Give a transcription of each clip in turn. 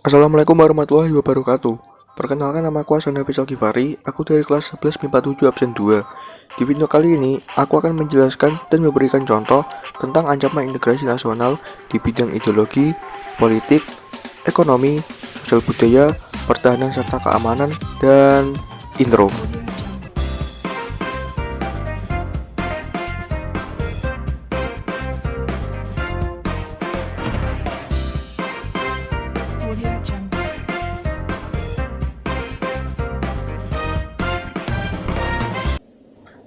Assalamualaikum warahmatullahi wabarakatuh. Perkenalkan, nama aku Hasan Hafizal Ghifari. Aku dari kelas 11 MIPA 7 absen 2. Di video kali ini, aku akan menjelaskan dan memberikan contoh tentang ancaman integrasi nasional di bidang ideologi, politik, ekonomi, sosial budaya, pertahanan serta keamanan, dan intro.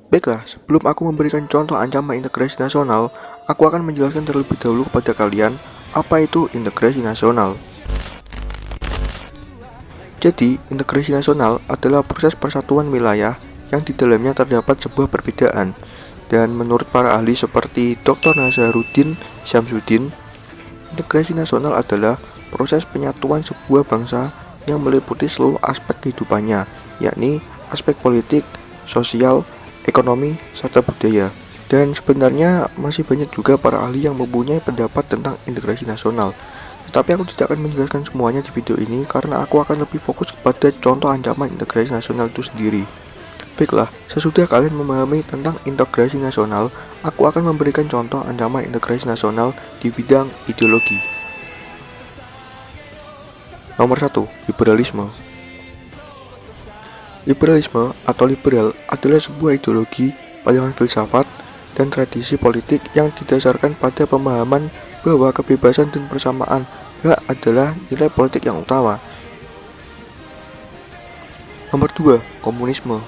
Baiklah, sebelum aku memberikan contoh ancaman integrasi nasional, aku akan menjelaskan terlebih dahulu kepada kalian apa itu integrasi nasional. Jadi, integrasi nasional adalah proses persatuan wilayah yang di dalamnya terdapat sebuah perbedaan. Dan menurut para ahli seperti Dr. Nazaruddin Syamsuddin, integrasi nasional adalah proses penyatuan sebuah bangsa yang meliputi seluruh aspek kehidupannya, yakni aspek politik, sosial, ekonomi, serta budaya. Dan sebenarnya masih banyak juga para ahli yang mempunyai pendapat tentang integrasi nasional. Tetapi aku tidak akan menjelaskan semuanya di video ini karena aku akan lebih fokus kepada contoh ancaman integrasi nasional itu sendiri. Baiklah, sesudah kalian memahami tentang integrasi nasional, aku akan memberikan contoh ancaman integrasi nasional di bidang ideologi. Nomor 1, liberalisme. Liberalisme atau liberal adalah sebuah ideologi, pandangan filsafat, dan tradisi politik yang didasarkan pada pemahaman bahwa kebebasan dan persamaan hak adalah nilai politik yang utama. Nomor 2, komunisme.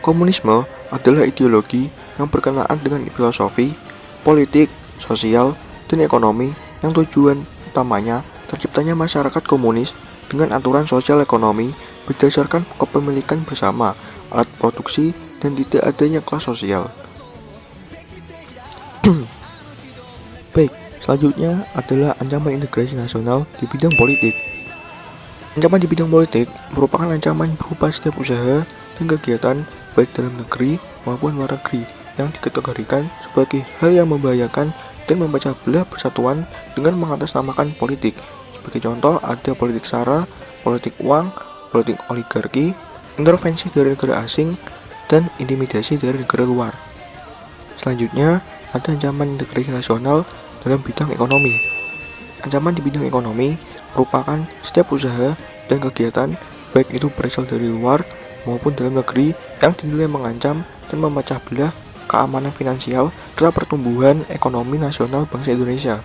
Komunisme adalah ideologi yang berkenaan dengan filosofi, politik, sosial, dan ekonomi yang tujuan utamanya terciptanya masyarakat komunis dengan aturan sosial ekonomi berdasarkan kepemilikan bersama, alat produksi, dan tidak adanya kelas sosial. Baik, selanjutnya adalah ancaman integrasi nasional di bidang politik. Ancaman di bidang politik merupakan ancaman berupa setiap usaha dan kegiatan baik dalam negeri maupun luar negeri yang dikategorikan sebagai hal yang membahayakan dan memecah belah persatuan dengan mengatasnamakan politik. Sebagai contoh, ada politik sara, politik uang, politik oligarki, intervensi dari negara asing, dan intimidasi dari negara luar. Selanjutnya, ada ancaman integrasi nasional dalam bidang ekonomi. Ancaman di bidang ekonomi merupakan setiap usaha dan kegiatan, baik itu berasal dari luar maupun dalam negeri, yang dinilai mengancam dan memecah belah keamanan finansial serta pertumbuhan ekonomi nasional bangsa Indonesia.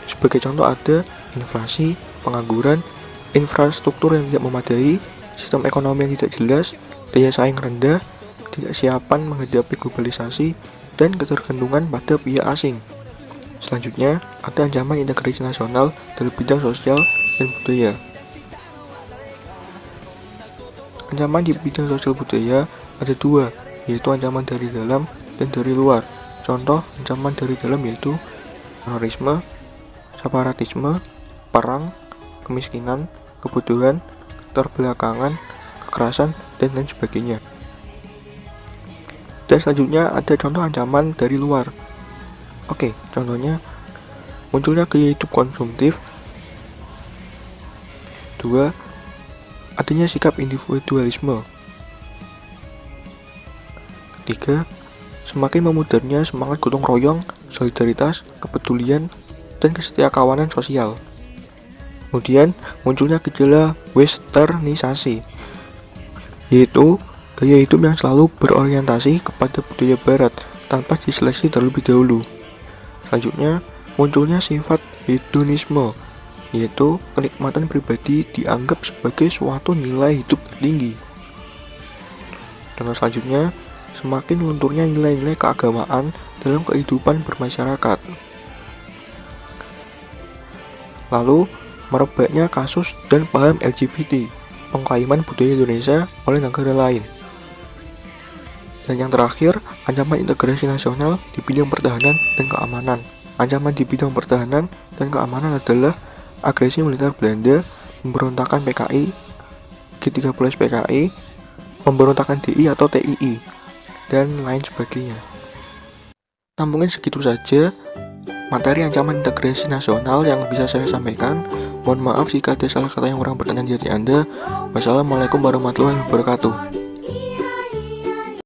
Sebagai contoh ada inflasi, pengangguran, infrastruktur yang tidak memadai, sistem ekonomi yang tidak jelas, daya saing rendah, ketidaksiapan menghadapi globalisasi, dan ketergantungan pada pihak asing. Selanjutnya, ada ancaman integrasi nasional dalam bidang sosial dan budaya. Ancaman di bidang sosial budaya ada dua, yaitu ancaman dari dalam dan dari luar. Contoh ancaman dari dalam yaitu terorisme, separatisme, perang, kemiskinan, kebutuhan, keterbelakangan, kekerasan, dan lain sebagainya. Dan selanjutnya ada contoh ancaman dari luar. Oke, contohnya munculnya gaya hidup konsumtif. 2. Adanya sikap individualisme. 3. Semakin memudarnya semangat gotong royong, solidaritas, kepedulian, dan kesetiakawanan sosial. Kemudian munculnya gejala westernisasi, yaitu gaya hidup yang selalu berorientasi kepada budaya barat tanpa diseleksi terlebih dahulu. Selanjutnya munculnya sifat hedonisme, yaitu kenikmatan pribadi dianggap sebagai suatu nilai hidup tertinggi. Dan selanjutnya semakin lunturnya nilai-nilai keagamaan dalam kehidupan bermasyarakat. Lalu, merebaknya kasus dan paham LGBT, pengkaiman budaya Indonesia oleh negara lain. Dan yang terakhir, ancaman integrasi nasional di bidang pertahanan dan keamanan. Ancaman di bidang pertahanan dan keamanan adalah agresi militer Belanda, pemberontakan PKI, G30 PKI, pemberontakan DI atau TII, dan lain sebagainya. Nah, mungkin segitu saja materi ancaman integrasi nasional yang bisa saya sampaikan. Mohon maaf jika ada salah kata yang kurang berkenan di hati Anda. Wassalamualaikum warahmatullahi wabarakatuh.